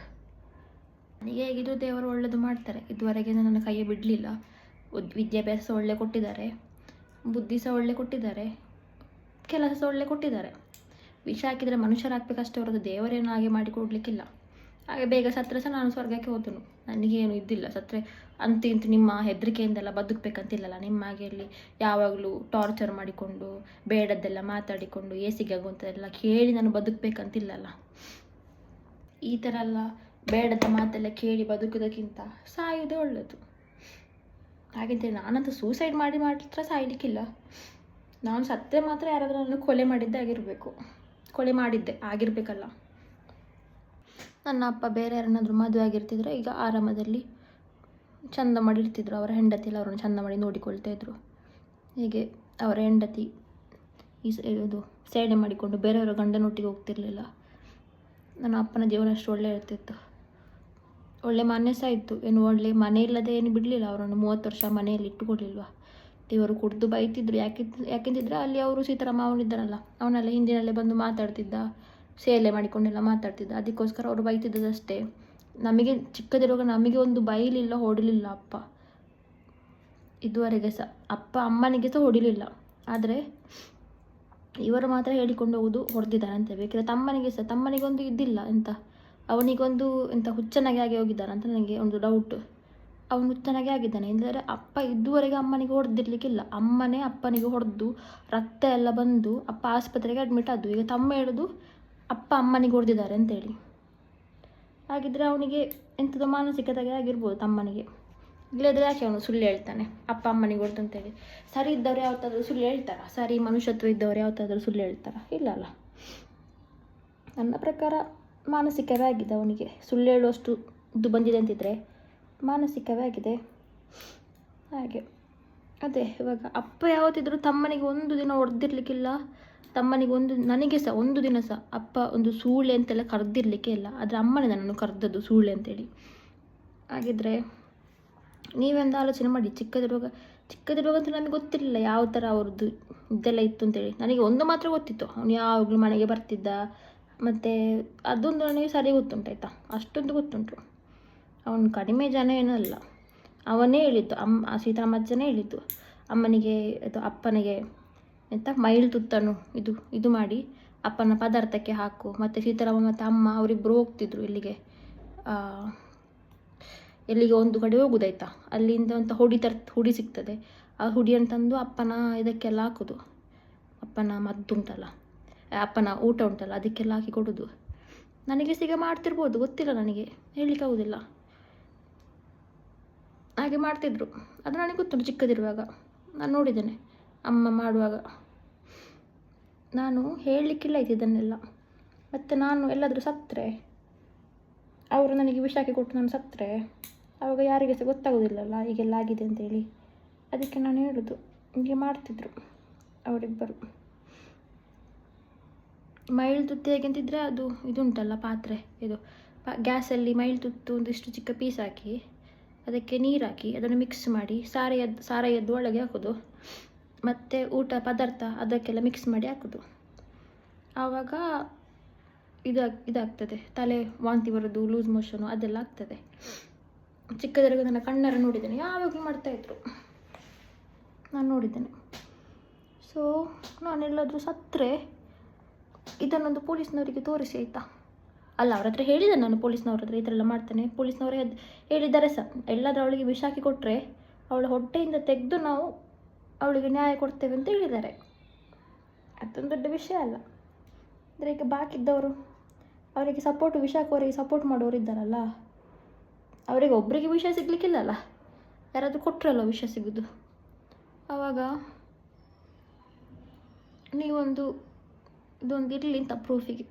ನನಗೆ ಹೇಗಿದ್ರು ದೇವರು ಒಳ್ಳೆಯದು ಮಾಡ್ತಾರೆ. ಇದುವರೆಗೆ ನನ್ನ ಕೈಯೇ ಬಿಡಲಿಲ್ಲ. ವಿದ್ಯಾಭ್ಯಾಸ ಒಳ್ಳೆ ಕೊಟ್ಟಿದ್ದಾರೆ, ಬುದ್ಧಿ ಸಹ ಒಳ್ಳೆ ಕೊಟ್ಟಿದ್ದಾರೆ, ಕೆಲಸ ಸಹ ಒಳ್ಳೆ ಕೊಟ್ಟಿದ್ದಾರೆ. ವಿಷ ಹಾಕಿದರೆ ಮನುಷ್ಯರಾಗಬೇಕಷ್ಟೇ ಹೊರತು ದೇವರೇನು ಹಾಗೆ ಮಾಡಿ ಕೊಡಲಿಕ್ಕಿಲ್ಲ. ಹಾಗೆ ಬೇಗ ಸತ್ತರೆ ಸಹ ನಾನು ಸ್ವರ್ಗಕ್ಕೆ ಹೋದನು, ನನಗೇನು ಇದ್ದಿಲ್ಲ. ಸತ್ತರೆ ಅಂತೂ ಇಂತೂ ನಿಮ್ಮ ಹೆದರಿಕೆಯಿಂದೆಲ್ಲ ಬದುಕಬೇಕಂತಿಲ್ಲಲ್ಲ. ನಿಮ್ಮ ಹಾಗೆಯಲ್ಲಿ ಯಾವಾಗಲೂ ಟಾರ್ಚರ್ ಮಾಡಿಕೊಂಡು ಬೇಡದ್ದೆಲ್ಲ ಮಾತಾಡಿಕೊಂಡು ಎಸಿಗೆ ಆಗುವಂಥದ್ದೆಲ್ಲ ಕೇಳಿ ನಾನು ಬದುಕಬೇಕಂತಿಲ್ಲಲ್ಲ. ಈ ಥರ ಎಲ್ಲ ಬೇಡದ ಮಾತೆಲ್ಲ ಕೇಳಿ ಬದುಕೋದಕ್ಕಿಂತ ಸಾಯೋದೇ ಒಳ್ಳೆಯದು. ಹಾಗೆಂತೇಳಿ ನಾನಂತೂ ಸೂಸೈಡ್ ಮಾತ್ರ ಸಾಯಲಿಕ್ಕಿಲ್ಲ. ನಾನು ಸತ್ತರೆ ಮಾತ್ರ ಯಾರಾದರೂ ನಾನು ಕೊಲೆ ಮಾಡಿದ್ದೆ ಆಗಿರಬೇಕಲ್ಲ. ನನ್ನ ಅಪ್ಪ ಬೇರೆ ಯಾರನ್ನಾದರೂ ಮದುವೆ ಆಗಿರ್ತಿದ್ರೆ ಈಗ ಆರಾಮದಲ್ಲಿ ಚಂದ ಮಾಡಿ ಇರ್ತಿದ್ರು. ಅವರ ಹೆಂಡತಿಯಲ್ಲಿ ಅವರನ್ನು ಚಂದ ಮಾಡಿ ನೋಡಿಕೊಳ್ತಾ ಇದ್ರು. ಹೀಗೆ ಅವರ ಹೆಂಡತಿ ಇದು ಸೇಡೆ ಮಾಡಿಕೊಂಡು ಬೇರೆಯವರ ಗಂಡನೊಟ್ಟಿಗೆ ಹೋಗ್ತಿರ್ಲಿಲ್ಲ. ನನ್ನ ಅಪ್ಪನ ಜೀವನ ಅಷ್ಟು ಒಳ್ಳೆ ಇರ್ತಿತ್ತು, ಒಳ್ಳೆ ಮನೆ ಸಹ ಇತ್ತು. ಏನು ಒಳ್ಳೆ ಮನೆ ಇಲ್ಲದೆ ಏನು ಬಿಡಲಿಲ್ಲ ಅವರನ್ನು. 30 ವರ್ಷ ಮನೆಯಲ್ಲಿ ಇಟ್ಟುಕೊಳ್ಳಿಲ್ವ. ಇವರು ಕುಡಿದು ಬೈತಿದ್ರು. ಯಾಕೆಂತಿದ್ರೆ ಅಲ್ಲಿ ಅವರು ಸೀತಾರಾಮ ಅವನಿದ್ದಾರಲ್ಲ, ಅವನೆಲ್ಲ ಹಿಂದಿನಲ್ಲೇ ಬಂದು ಮಾತಾಡ್ತಿದ್ದ, ಸೇಲೆ ಮಾಡಿಕೊಂಡೆಲ್ಲ ಮಾತಾಡ್ತಿದ್ದ. ಅದಕ್ಕೋಸ್ಕರ ಅವರು ಬೈತಿದ್ದದಷ್ಟೇ. ನಮಗೆ ಚಿಕ್ಕದಿರುವಾಗ ನಮಗೆ ಒಂದು ಬೈಲಿಲ್ಲ, ಹೊಡಲಿಲ್ಲ ಅಪ್ಪ ಇದುವರೆಗೆ ಸಹ. ಅಪ್ಪ ಅಮ್ಮನಿಗೆ ಸಹ ಹೊಡಿಲಿಲ್ಲ. ಆದರೆ ಇವರು ಮಾತ್ರ ಹೇಳಿಕೊಂಡು ಹೋಗೋದು ಹೊಡೆದಿದ್ದಾರೆ ಅಂತ. ಬೇಕಿದ್ರೆ ತಮ್ಮನಿಗೊಂದು ಇದ್ದಿಲ್ಲ ಎಂತ, ಅವನಿಗೊಂದು ಎಂತ ಹುಚ್ಚನಾಗೆ ಆಗಿ ಹೋಗಿದ್ದಾನೆ ಅಂತ ನನಗೆ ಒಂದು ಡೌಟ್. ಅವನು ಹುಚ್ಚನಾಗೆ ಆಗಿದ್ದಾನೆ. ಇಲ್ಲದ್ರೆ ಅಪ್ಪ ಇದುವರೆಗೆ ಅಮ್ಮನಿಗೆ ಹೊಡೆದಿರ್ಲಿಕ್ಕಿಲ್ಲ. ಅಮ್ಮನೇ ಅಪ್ಪನಿಗೆ ಹೊಡೆದು ರಕ್ತ ಎಲ್ಲ ಬಂದು ಅಪ್ಪ ಆಸ್ಪತ್ರೆಗೆ ಅಡ್ಮಿಟ್ ಆದ್ದು. ಈಗ ತಮ್ಮ ಹೇಳೋದು ಅಪ್ಪ ಅಮ್ಮನಿಗೆ ಹೊಡೆದಿದ್ದಾರೆ ಅಂತೇಳಿ. ಹಾಗಿದ್ರೆ ಅವನಿಗೆ ಎಂಥದ್ದು ಮಾನಸಿಕತೆಗೆ ಆಗಿರ್ಬೋದು ತಮ್ಮನಿಗೆ. ಇಲ್ಲದ್ರೆ ಯಾಕೆ ಅವನು ಸುಳ್ಳು ಹೇಳ್ತಾನೆ ಅಪ್ಪ ಅಮ್ಮನಿಗೆ ಹೊಡೆದು ಅಂತೇಳಿ? ಸರಿ ಇದ್ದವ್ರು ಯಾವತ್ತಾದರೂ ಸುಳ್ಳು ಹೇಳ್ತಾರ? ಸರಿ ಮನುಷ್ಯತ್ವ ಇದ್ದವ್ರು ಯಾವತ್ತಾದರೂ ಸುಳ್ಳು ಹೇಳ್ತಾರ? ಇಲ್ಲ. ನನ್ನ ಪ್ರಕಾರ ಮಾನಸಿಕವೇ ಆಗಿದೆ ಅವನಿಗೆ. ಸುಳ್ಳು ಹೇಳುವಷ್ಟು ಇದು ಬಂದಿದೆ ಅಂತಿದ್ರೆ ಮಾನಸಿಕವೇ ಆಗಿದೆ. ಹಾಗೆ ಅದೇ ಇವಾಗ ಅಪ್ಪ ಯಾವತ್ತಿದ್ರೂ ತಮ್ಮನಿಗೆ ಒಂದು ದಿನ ಹೊಡೆದಿರ್ಲಿಕ್ಕಿಲ್ಲ. ನನಗೆ ಸಹ ಒಂದು ದಿನ ಸಹ ಅಪ್ಪ ಒಂದು ಸೂಳೆ ಅಂತೆಲ್ಲ ಕರೆದಿರ್ಲಿಕ್ಕೆ ಇಲ್ಲ. ಆದರೆ ಅಮ್ಮನೇ ನನ್ನನ್ನು ಕರೆದದ್ದು ಸೂಳೆ ಅಂತೇಳಿ. ಹಾಗಿದ್ರೆ ನೀವೊಂದು ಆಲೋಚನೆ ಮಾಡಿ. ಚಿಕ್ಕದಿರುವಾಗ ಅಂತ ನನಗೆ ಗೊತ್ತಿರಲಿಲ್ಲ ಯಾವ ಥರ ಅವ್ರದ್ದು ಇದೆಲ್ಲ ಇತ್ತು ಅಂತೇಳಿ. ನನಗೆ ಒಂದು ಮಾತ್ರ ಗೊತ್ತಿತ್ತು, ಅವನು ಯಾವಾಗಲೂ ಮನೆಗೆ ಬರ್ತಿದ್ದ. ಮತ್ತು ಅದೊಂದು ನನಗೆ ಸರಿ ಗೊತ್ತುಂಟಾಯ್ತಾ, ಅಷ್ಟೊಂದು ಗೊತ್ತುಂಟು. ಅವನು ಕಡಿಮೆ ಜನ ಏನಲ್ಲ. ಅವನೇ ಹೇಳಿದ್ದು, ಸೀತಾರಾಮಜ್ಜನೇ ಹೇಳಿದ್ದು ಅಮ್ಮನಿಗೆ ಇದು ಅಪ್ಪನಿಗೆ ಎಂತ ಮೈಲು ತುತ್ತನು ಇದು ಮಾಡಿ ಅಪ್ಪನ ಪದಾರ್ಥಕ್ಕೆ ಹಾಕು. ಮತ್ತು ಸೀತಾರಾಮ ಮತ್ತು ಅಮ್ಮ ಅವರಿಬ್ಬರು ಹೋಗ್ತಿದ್ರು ಎಲ್ಲಿಗೆ ಒಂದು ಕಡೆ ಹೋಗುದಾಯ್ತಾ. ಅಲ್ಲಿಂದ ಅಂತ ಹುಡಿ ಸಿಗ್ತದೆ. ಆ ಹುಡಿಯನ್ನು ತಂದು ಅಪ್ಪನ ಇದಕ್ಕೆಲ್ಲ ಹಾಕೋದು. ಅಪ್ಪನ ಮದ್ದುಂಟಲ್ಲ, ಅಪ್ಪನ ಊಟ ಉಂಟಲ್ಲ, ಅದಕ್ಕೆಲ್ಲ ಹಾಕಿ ಕೊಡೋದು. ನನಗೆ ಸಿಗ ಮಾಡ್ತಿರ್ಬೋದು, ಗೊತ್ತಿಲ್ಲ, ನನಗೆ ಹೇಳಲಿಕ್ಕಾಗೋದಿಲ್ಲ. ಹಾಗೆ ಮಾಡ್ತಿದ್ರು. ಅದು ನನಗೆ ಗೊತ್ತುಂಟು ಚಿಕ್ಕದಿರುವಾಗ, ನಾನು ನೋಡಿದ್ದೇನೆ ಅಮ್ಮ ಮಾಡುವಾಗ. ನಾನು ಹೇಳಲಿಕ್ಕಿಲ್ಲ ಇದನ್ನೆಲ್ಲ. ಮತ್ತು ನಾನು ಎಲ್ಲಾದರೂ ಸತ್ತರೆ, ಅವರು ನನಗೆ ವಿಷ ಹಾಕಿ ಕೊಟ್ಟು ನಾನು ಸತ್ತರೆ, ಆವಾಗ ಯಾರಿಗೆ ಸಹ ಗೊತ್ತಾಗೋದಿಲ್ಲಲ್ಲ ಹೀಗೆಲ್ಲ ಆಗಿದೆ ಅಂತೇಳಿ. ಅದಕ್ಕೆ ನಾನು ಹೇಳೋದು, ಹೀಗೆ ಮಾಡ್ತಿದ್ರು ಅವರಿಬ್ಬರು. ಮೈಲು ತುತ್ತು ಹೇಗೆಂತಿದ್ರೆ ಅದು ಇದುಂಟಲ್ಲ ಪಾತ್ರೆ, ಗ್ಯಾಸಲ್ಲಿ ಮೈಲು ತುತ್ತು ಒಂದಿಷ್ಟು ಚಿಕ್ಕ ಪೀಸ್ ಹಾಕಿ ಅದಕ್ಕೆ ನೀರು ಹಾಕಿ ಅದನ್ನು ಮಿಕ್ಸ್ ಮಾಡಿ ಸಾರಾಯದ್ದು ಒಳಗೆ ಹಾಕೋದು. ಮತ್ತು ಊಟ ಪದಾರ್ಥ ಅದಕ್ಕೆಲ್ಲ ಮಿಕ್ಸ್ ಮಾಡಿ ಹಾಕೋದು. ಆವಾಗ ಇದಾಗ್ತದೆ, ತಲೆ ವಾಂತಿ ಬರೋದು, ಲೂಸ್ ಮೋಷನು ಅದೆಲ್ಲ ಆಗ್ತದೆ. ಚಿಕ್ಕದರಿಗೆ ನನ್ನ ಕಣ್ಣಾರೆ ನೋಡಿದ್ದೇನೆ, ಯಾವಾಗಲೂ ಮಾಡ್ತಾಯಿದ್ರು, ನಾನು ನೋಡಿದ್ದೇನೆ. ಸೊ ಸೊ ನಾನೆಲ್ಲಾದರೂ ಸತ್ತರೆ ಇದನ್ನೊಂದು ಪೊಲೀಸ್ನವರಿಗೆ ತೋರಿಸಿ ಆಯಿತಾ. ಅಲ್ಲ, ಅವ್ರ ಹತ್ರ ಹೇಳಿದೆ ನಾನು, ಪೊಲೀಸ್ನವ್ರ ಹತ್ರ ಈ ಥರ ಎಲ್ಲ ಮಾಡ್ತೇನೆ. ಪೊಲೀಸ್ನವರೇ ಹೇಳಿದ್ದಾರೆ ಸಹ, ಎಲ್ಲಾದರೂ ಅವಳಿಗೆ ವಿಷ ಹಾಕಿ ಕೊಟ್ಟರೆ ಅವಳ ಹೊಟ್ಟೆಯಿಂದ ತೆಗೆದು ನಾವು ಅವಳಿಗೆ ನ್ಯಾಯ ಕೊಡ್ತೇವೆ ಅಂತ ಹೇಳಿದ್ದಾರೆ. ಅದೊಂದು ದೊಡ್ಡ ವಿಷಯ ಅಲ್ಲ. ಅಂದರೆ ಈಗ ಬಾಕಿದ್ದವರು ಅವರಿಗೆ ಸಪೋರ್ಟ್, ವಿಷ ಹಾಕೋರಿಗೆ ಸಪೋರ್ಟ್ ಮಾಡೋರು ಇದ್ದಾರಲ್ಲ, ಅವರಿಗೆ ಒಬ್ಬರಿಗೆ ವಿಷಯ ಸಿಗಲಿಕ್ಕಿಲ್ಲಲ್ಲ, ಯಾರಾದರೂ ಕೊಟ್ಟರಲ್ಲ ವಿಷಯ ಸಿಗೋದು. ಆವಾಗ ನೀವೊಂದು ಇದೊಂದು ಇರಲಿ ಅಂತ ಪ್ರೂಫಿಗೆ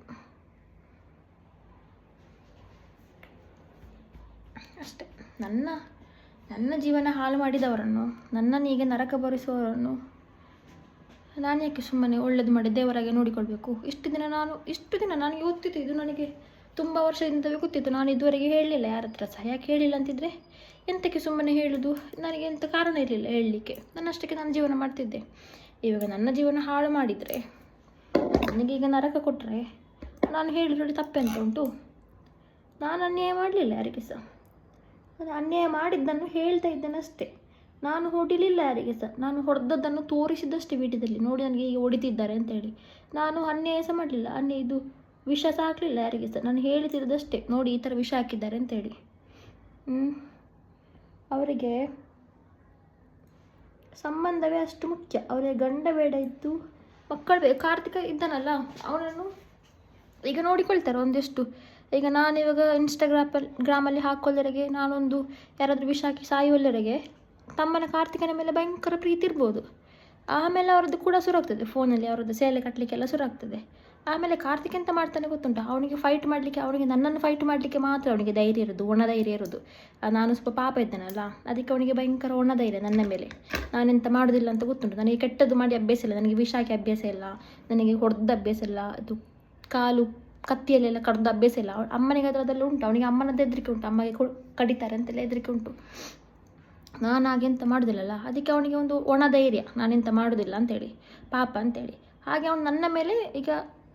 ಅಷ್ಟೆ. ನನ್ನ ಜೀವನ ಹಾಳು ಮಾಡಿದವರನ್ನು, ನನ್ನನ್ನು ಹೀಗೆ ನರಕ ಬರಿಸುವವರನ್ನು ನಾನು ಯಾಕೆ ಸುಮ್ಮನೆ ಒಳ್ಳೇದು ಮಾಡಿ ದೇವರಾಗೆ ನೋಡಿಕೊಳ್ಬೇಕು? ಇಷ್ಟು ದಿನ ನನಗೆ ಗೊತ್ತಿತ್ತು, ಇದು ನನಗೆ ತುಂಬ ವರ್ಷದಿಂದಲೇ ಗೊತ್ತಿತ್ತು. ನಾನು ಇದುವರೆಗೆ ಹೇಳಲಿಲ್ಲ ಯಾರ ಹತ್ರ ಸಹ. ಯಾಕೆ ಹೇಳಿಲ್ಲ ಅಂತಿದ್ರೆ, ಎಂತಕ್ಕೆ ಸುಮ್ಮನೆ ಹೇಳೋದು, ನನಗೆ ಎಂಥ ಕಾರಣ ಇರಲಿಲ್ಲ ಹೇಳಲಿಕ್ಕೆ. ನನ್ನಷ್ಟಕ್ಕೆ ನಾನು ಜೀವನ ಮಾಡ್ತಿದ್ದೆ. ಇವಾಗ ನನ್ನ ಜೀವನ ಹಾಳು ಮಾಡಿದರೆ, ನನಗೀಗ ನರಕ ಕೊಟ್ಟರೆ ನಾನು ಹೇಳಿದ್ರೆ ತಪ್ಪೆಂತ ಉಂಟು? ನಾನು ಅನ್ಯಾಯ ಮಾಡಲಿಲ್ಲ ಯಾರಿಗೆ ಸಹ. ಅದು ಅನ್ಯಾಯ ಮಾಡಿದ್ದನ್ನು ಹೇಳ್ತಾ ಇದ್ದೇನಷ್ಟೇ. ನಾನು ಹೊಡಿಲಿಲ್ಲ ಯಾರಿಗೆ ಸಹ. ನಾನು ಹೊಡೆದದ್ದನ್ನು ತೋರಿಸಿದ್ದಷ್ಟೇ ವಿಡಿಯೋದಲ್ಲಿ, ನೋಡಿ ನನಗೆ ಈಗ ಹೊಡಿತಿದ್ದಾರೆ ಅಂತೇಳಿ. ನಾನು ಅನ್ಯಾಯ ಸಹ ಮಾಡಲಿಲ್ಲ, ಇದು ವಿಷ ಸಹ ಹಾಕಲಿಲ್ಲ ಯಾರಿಗೆ ಸಹ. ನಾನು ಹೇಳ್ತಿರೋದಷ್ಟೇ, ನೋಡಿ ಈ ಥರ ವಿಷ ಹಾಕಿದ್ದಾರೆ ಅಂತೇಳಿ. ಅವರಿಗೆ ಸಂಬಂಧವೇ ಅಷ್ಟು ಮುಖ್ಯ. ಅವರಿಗೆ ಗಂಡ ಬೇಡ ಇದ್ದು ಮಕ್ಕಳು ಬೇಕು. ಕಾರ್ತಿಕ ಇದ್ದಾನಲ್ಲ, ಅವನನ್ನು ಈಗ ನೋಡಿಕೊಳ್ತಾರೆ ಒಂದಿಷ್ಟು. ಈಗ ನಾನಿವಾಗ ಗ್ರಾಮಲ್ಲಿ ಹಾಕೊಳ್ಳೋರಿಗೆ, ನಾನೊಂದು ಯಾರಾದರೂ ವಿಷ ಹಾಕಿ ಸಾಯುವಲ್ಲರಿಗೆ ತಮ್ಮನ ಕಾರ್ತಿಕನ ಮೇಲೆ ಭಯಂಕರ ಪ್ರೀತಿ ಇರ್ಬೋದು. ಆಮೇಲೆ ಅವರದ್ದು ಕೂಡ ಶುರುವಾಗ್ತದೆ, ಫೋನಲ್ಲಿ ಅವರದ್ದು ಸೇಲೆ ಕಟ್ಟಲಿಕ್ಕೆಲ್ಲ ಶುರುವಾಗ್ತದೆ. ಆಮೇಲೆ ಕಾರ್ತಿಕ್ ಎಂತ ಮಾಡ್ತಾನೆ ಗೊತ್ತುಂಟು, ಅವನಿಗೆ ಫೈಟ್ ಮಾಡಲಿಕ್ಕೆ, ಅವನಿಗೆ ನನ್ನನ್ನು ಫೈಟ್ ಮಾಡಲಿಕ್ಕೆ ಮಾತ್ರ ಅವನಿಗೆ ಧೈರ್ಯ ಇರೋದು, ಒಣ ಧೈರ್ಯ ಇರೋದು. ನಾನು ಸ್ವಲ್ಪ ಪಾಪ ಇದ್ದೇನಲ್ಲ, ಅದಕ್ಕೆ ಅವನಿಗೆ ಭಯಂಕರ ಒಣ ಧೈರ್ಯ ನನ್ನ ಮೇಲೆ. ನಾನೆಂತ ಮಾಡೋದಿಲ್ಲ ಅಂತ ಗೊತ್ತುಂಟು. ನನಗೆ ಕೆಟ್ಟದ್ದು ಮಾಡಿ ಅಭ್ಯಾಸ ಇಲ್ಲ, ನನಗೆ ವಿಷ ಹಾಕಿ ಅಭ್ಯಾಸ ಇಲ್ಲ, ನನಗೆ ಹೊಡೆದ ಅಭ್ಯಾಸ ಇಲ್ಲ, ಅದು ಕಾಲು ಕತ್ತಿಯಲ್ಲೆಲ್ಲ ಕಡ್ದ ಅಭ್ಯಾಸ ಇಲ್ಲ. ಅಮ್ಮನಿಗೆ ಅದೆಲ್ಲ ಉಂಟು, ಅವನಿಗೆ ಅಮ್ಮನದ್ದು ಹೆದರಿಕೆ ಉಂಟು, ಅಮ್ಮಗೆ ಕಡಿತಾರೆ ಅಂತೆಲ್ಲ ಹೆದರಿಕೆ ಉಂಟು. ನಾನು ಹಾಗೆಂತ ಮಾಡೋದಿಲ್ಲಲ್ಲ, ಅದಕ್ಕೆ ಅವನಿಗೆ ಒಂದು ಒಣ ಧೈರ್ಯ, ನಾನೆಂತ ಮಾಡೋದಿಲ್ಲ ಅಂತೇಳಿ, ಪಾಪ ಅಂತೇಳಿ. ಹಾಗೆ ಅವನು ನನ್ನ ಮೇಲೆ ಈಗ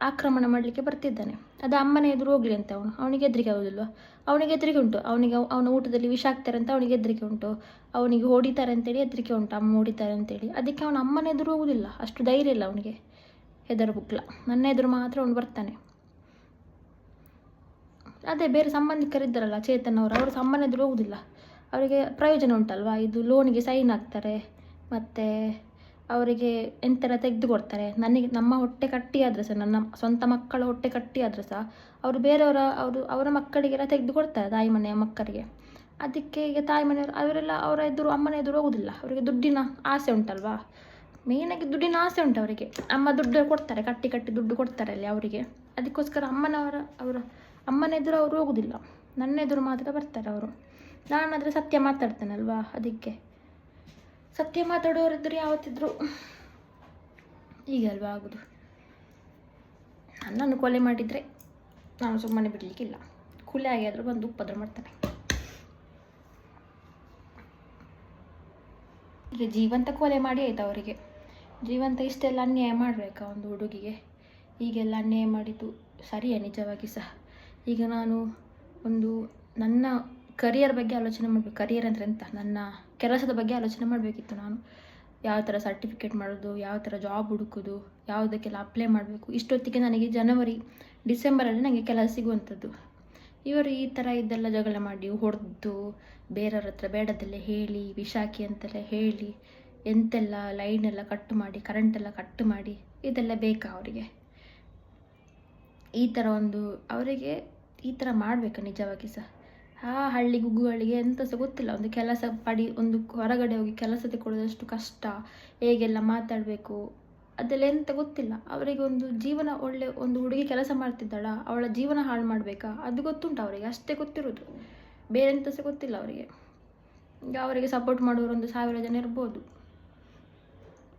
ಆಕ್ರಮಣ ಮಾಡಲಿಕ್ಕೆ ಬರ್ತಿದ್ದಾನೆ. ಅದು ಅಮ್ಮನ ಎದುರು ಹೋಗಲಿ ಅಂತ ಅವನಿಗೆ ಹೆದರಿಕೆ ಆಗೋದಿಲ್ವ? ಅವನಿಗೆ ಹೆದರಿಕೆ ಉಂಟು, ಅವನ ಊಟದಲ್ಲಿ ವಿಷ ಹಾಕ್ತಾರೆ ಅಂತ ಅವನಿಗೆ ಹೆದರಿಕೆ ಉಂಟು, ಅವನಿಗೆ ಹೊಡಿತಾರೆ ಅಂತೇಳಿ ಹೆದರಿಕೆ ಉಂಟು, ಅಮ್ಮ ಹೊಡಿತಾರೆ ಅಂತೇಳಿ. ಅದಕ್ಕೆ ಅವನ ಅಮ್ಮನ ಎದುರು ಹೋಗೋದಿಲ್ಲ, ಅಷ್ಟು ಧೈರ್ಯ ಇಲ್ಲ ಅವನಿಗೆ, ಹೆದರು ಬುಕ್ಲ. ನನ್ನ ಎದುರು ಮಾತ್ರ ಅವನು ಬರ್ತಾನೆ. ಅದೇ ಬೇರೆ ಸಂಬಂಧಿಕರಿದ್ದಾರಲ್ಲ ಚೇತನ್ ಅವರು ಅಮ್ಮನ ಎದುರು ಹೋಗೋದಿಲ್ಲ. ಅವರಿಗೆ ಪ್ರಯೋಜನ ಉಂಟಲ್ವ, ಇದು ಲೋನಿಗೆ ಸೈನ್ ಹಾಕ್ತಾರೆ, ಮತ್ತು ಅವರಿಗೆ ಎಂತೆಲ್ಲ ತೆಗೆದು ಕೊಡ್ತಾರೆ. ನಮ್ಮ ಹೊಟ್ಟೆ ಕಟ್ಟಿ ಆದ್ರೆ ಸಹ, ನನ್ನ ಸ್ವಂತ ಮಕ್ಕಳ ಹೊಟ್ಟೆ ಕಟ್ಟಿ ಆದ್ರೆ ಸಹ ಅವರು ಬೇರೆಯವರ ಅವರ ಮಕ್ಕಳಿಗೆಲ್ಲ ತೆಗೆದು ಕೊಡ್ತಾರೆ, ತಾಯಿ ಮನೆಯ ಮಕ್ಕಳಿಗೆ. ಅದಕ್ಕೆ ಈಗ ತಾಯಿ ಮನೆಯವರು ಅವರೆಲ್ಲ ಅವರ ಎದುರು, ಅಮ್ಮನ ಎದುರು ಹೋಗೋದಿಲ್ಲ. ಅವರಿಗೆ ದುಡ್ಡಿನ ಆಸೆ ಉಂಟಲ್ವಾ, ಮೇಯ್ನಾಗಿ ದುಡ್ಡಿನ ಆಸೆ ಉಂಟು ಅವರಿಗೆ. ಅಮ್ಮ ದುಡ್ಡು ಕೊಡ್ತಾರೆ, ಕಟ್ಟಿ ದುಡ್ಡು ಕೊಡ್ತಾರೆ ಅಲ್ಲಿ ಅವರಿಗೆ. ಅದಕ್ಕೋಸ್ಕರ ಅಮ್ಮನ ಎದುರು ಅವರು ಹೋಗೋದಿಲ್ಲ, ನನ್ನ ಎದುರು ಮಾತ್ರ ಬರ್ತಾರೆ ಅವರು. ನಾನಾದರೆ ಸತ್ಯ ಮಾತಾಡ್ತೇನಲ್ವಾ, ಅದಕ್ಕೆ ಸತ್ಯ ಮಾತಾಡೋರಿದ್ದರೆ ಯಾವತ್ತಿದ್ರು ಹೀಗೆ ಅಲ್ವಾ ಆಗೋದು. ನನ್ನನ್ನು ಕೊಲೆ ಮಾಡಿದರೆ ನಾನು ಸುಮ್ಮನೆ ಬಿಡಲಿಕ್ಕಿಲ್ಲ. ಕೊಲೆ ಆಗಿಯಾದರೂ ಬಂದು ಉಪದ್ರ ಮಾಡ್ತಾನೆ. ಈಗ ಜೀವಂತ ಕೊಲೆ ಮಾಡಿ ಆಯ್ತು ಅವರಿಗೆ. ಜೀವಂತ ಇಷ್ಟೆಲ್ಲ ಅನ್ಯಾಯ ಮಾಡಬೇಕಾ ಒಂದು ಹುಡುಗಿಗೆ? ಹೀಗೆಲ್ಲ ಅನ್ಯಾಯ ಮಾಡಿದ್ದು ಸರಿಯೇ ನಿಜವಾಗಿ ಸಹ? ಈಗ ನಾನು ನನ್ನ ಕರಿಯರ್ ಬಗ್ಗೆ ಆಲೋಚನೆ ಮಾಡಬೇಕು. ಕರಿಯರ್ ಅಂದರೆ ಎಂತ, ನನ್ನ ಕೆಲಸದ ಬಗ್ಗೆ ಆಲೋಚನೆ ಮಾಡಬೇಕಿತ್ತು ನಾನು. ಯಾವ ಥರ ಸರ್ಟಿಫಿಕೇಟ್ ಮಾಡೋದು, ಯಾವ ಥರ ಜಾಬ್ ಹುಡುಕೋದು, ಯಾವುದಕ್ಕೆಲ್ಲ ಅಪ್ಲೈ ಮಾಡಬೇಕು. ಇಷ್ಟೊತ್ತಿಗೆ ನನಗೆ ಡಿಸೆಂಬರಲ್ಲಿ ನನಗೆ ಕೆಲಸ ಸಿಗುವಂಥದ್ದು. ಇವರು ಈ ಥರ ಇದೆಲ್ಲ ಜಗಳ ಮಾಡಿ, ಹೊಡೆದು, ಬೇರೆಯವ್ರ ಹತ್ರ ಬೇಡದಲ್ಲೇ ಹೇಳಿ, ವಿಷಾಕಿ ಅಂತೆಲ್ಲ ಹೇಳಿ, ಎಂತೆಲ್ಲ ಲೈನೆಲ್ಲ ಕಟ್ ಮಾಡಿ, ಕರೆಂಟೆಲ್ಲ ಕಟ್ ಮಾಡಿ, ಇದೆಲ್ಲ ಬೇಕಾ ಅವರಿಗೆ? ಅವರಿಗೆ ಈ ಥರ ಮಾಡಬೇಕಾ ನಿಜವಾಗಿ ಸಹ? ಹಳ್ಳಿ ಗುಗ್ಗುಗಳಿಗೆ ಎಂತ ಸಹ ಗೊತ್ತಿಲ್ಲ. ಒಂದು ಕೆಲಸ ಒಂದು ಹೊರಗಡೆ ಹೋಗಿ ಕೆಲಸ ತಗೊಳ್ಳೋದಷ್ಟು ಕಷ್ಟ, ಹೇಗೆಲ್ಲ ಮಾತಾಡಬೇಕು ಅದೆಲ್ಲ ಎಂತ ಗೊತ್ತಿಲ್ಲ ಅವರಿಗೆ. ಒಂದು ಜೀವನ, ಒಳ್ಳೆ ಒಂದು ಹುಡುಗಿ ಕೆಲಸ ಮಾಡ್ತಿದ್ದಾಳ, ಅವಳ ಜೀವನ ಹಾಳು ಮಾಡಬೇಕಾ ಅದು ಗೊತ್ತುಂಟು ಅವರಿಗೆ, ಅಷ್ಟೇ ಗೊತ್ತಿರೋದು, ಬೇರೆ ಎಂತ ಸಹ ಗೊತ್ತಿಲ್ಲ ಅವರಿಗೆ. ಈಗ ಅವರಿಗೆ ಸಪೋರ್ಟ್ ಮಾಡೋರು 1,000 ಜನ ಇರ್ಬೋದು.